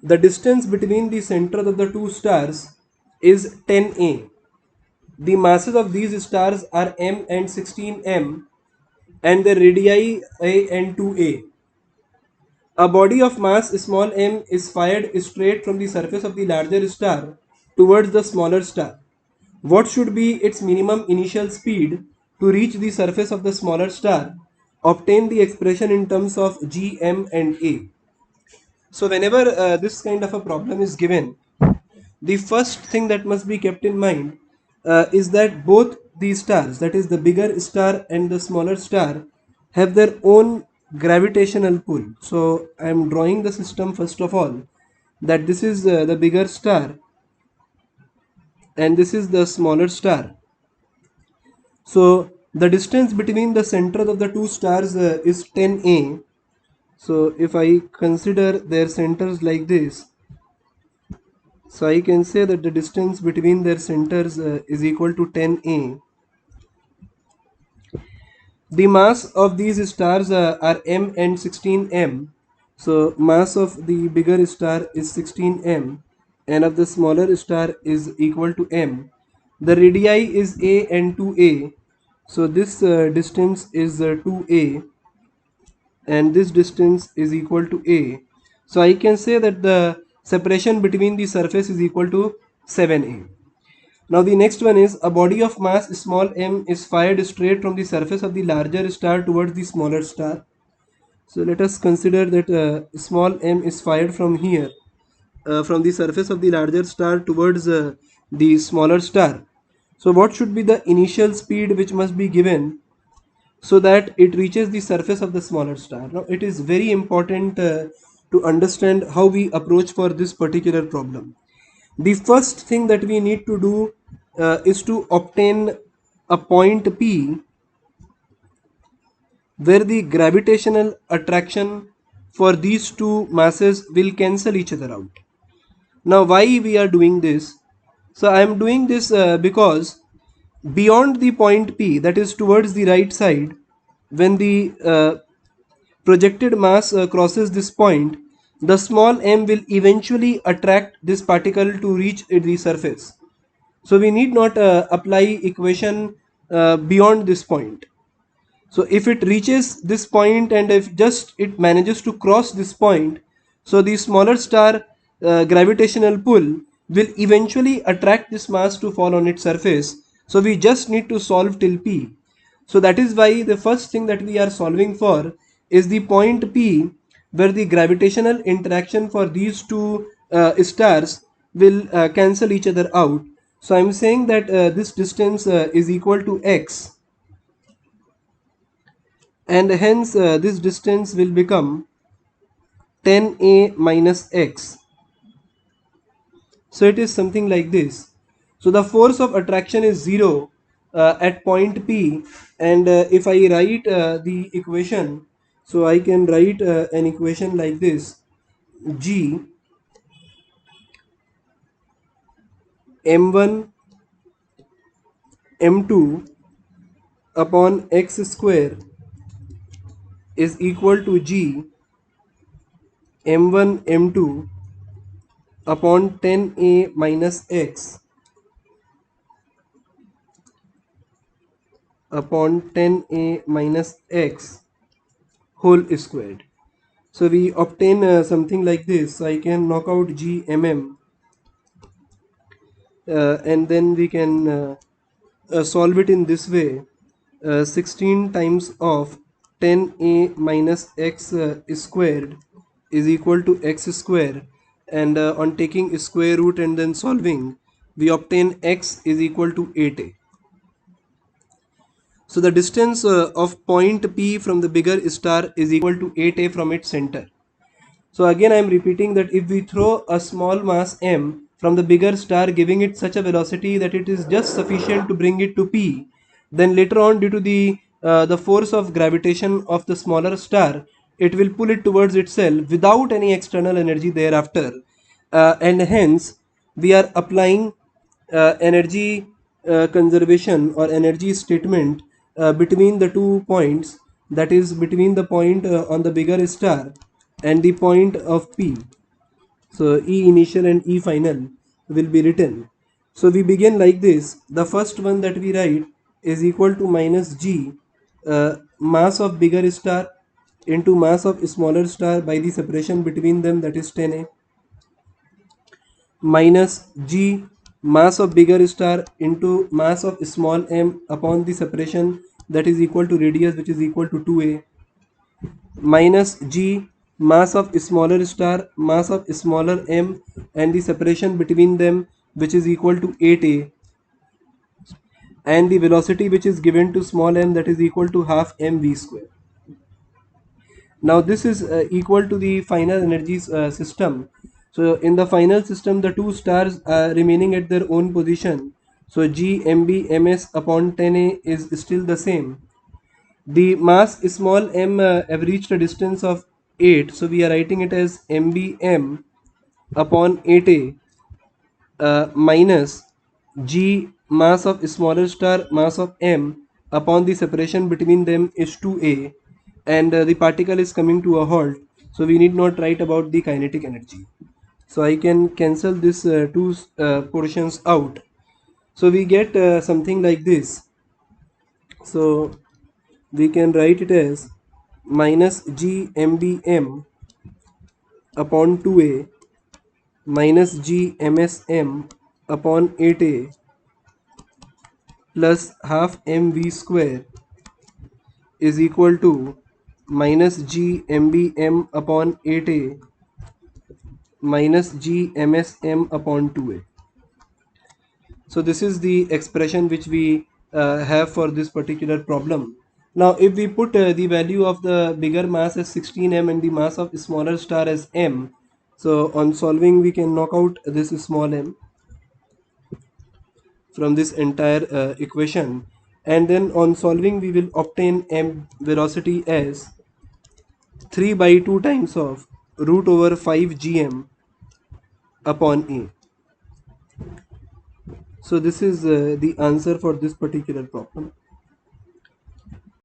The distance between the centers of the two stars is 10 a. The masses of these stars are m and 16m, and the radii a and 2a. A body of mass small m is fired straight from the surface of the larger star towards the smaller star. What should be its minimum initial speed to reach the surface of the smaller star? Obtain the expression in terms of g, m and a. So whenever this kind of a problem is given, the first thing that must be kept in mind is that both the stars, that is the bigger star and the smaller star, have their own gravitational pull. So I am drawing the system first of all, that this is the bigger star and this is the smaller star. So the distance between the centers of the two stars is 10 a. So if I consider their centers like this, so I can say that the distance between their centers is equal to 10 a. The mass of these stars are m and 16m. So mass of the bigger star is 16m and of the smaller star is equal to m. The radii is a and 2a. So this distance is 2a and this distance is equal to a. So I can say that the separation between the surface is equal to 7a. Now the next one is a body of mass small m is fired straight from the surface of the larger star towards the smaller star. So let us consider that small m is fired from here, from the surface of the larger star towards the smaller star. So what should be the initial speed which must be given so that it reaches the surface of the smaller star? Now it is very important to understand how we approach for this particular problem. The first thing that we need to do is to obtain a point P where the gravitational attraction for these two masses will cancel each other out. Now why we are doing this? So I am doing this because beyond the point P, that is towards the right side, when the projected mass crosses this point, the small m will eventually attract this particle to reach the surface. So we need not apply equation beyond this point. So if it reaches this point and if just it manages to cross this point, so the smaller star gravitational pull will eventually attract this mass to fall on its surface. So we just need to solve till P. So that is why the first thing that we are solving for is the point P where the gravitational interaction for these two stars will cancel each other out. So I am saying that this distance is equal to x, and hence this distance will become 10a minus x. So it is something like this. So the force of attraction is 0 at point P, and if I write the equation, so I can write an equation like this: G m1 m2 upon x square is equal to G m1 m2 upon 10a minus x upon 10a minus x whole squared. So we obtain something like this. So I can knock out G mm and then we can solve it in this way. 16 times of 10a minus x squared is equal to x square, and on taking square root and then solving, we obtain x is equal to 8a. So the distance of point P from the bigger star is equal to 8a from its center. So again I am repeating that if we throw a small mass m from the bigger star, giving it such a velocity that it is just sufficient to bring it to P, then later on, due to the force of gravitation of the smaller star, it will pull it towards itself without any external energy thereafter, and hence we are applying energy conservation or energy statement between the 2 points, that is between the point on the bigger star and the point of P. So E initial and E final will be written. So we begin like this. The first one that we write is equal to minus G, mass of bigger star into mass of smaller star by the separation between them, that is 10A, minus G, mass of bigger star into mass of small m upon the separation, that is equal to radius, which is equal to 2A, minus G, mass of smaller star, mass of smaller m, and the separation between them, which is equal to 8A, and the velocity which is given to small m, that is equal to half mv square. Now this is equal to the final energy system. So in the final system, the two stars are remaining at their own position. So G mb ms upon 10A is still the same. The mass small m have reached a distance of 8, so we are writing it as mbm upon 8A, minus G, mass of smaller star, mass of m upon the separation between them is 2A, and the particle is coming to a halt, so we need not write about the kinetic energy. So I can cancel this two portions out. So we get something like this. So we can write it as minus G mbm upon 2A minus G msm upon 8A plus half mv square is equal to minus G mbm upon 8A minus G msm upon 2A. So this is the expression which we have for this particular problem. Now if we put the value of the bigger mass as 16m and the mass of smaller star as m, so on solving we can knock out this small m from this entire equation, and then on solving we will obtain m velocity as 3 by 2 times of root over 5 gm upon a. So this is the answer for this particular problem.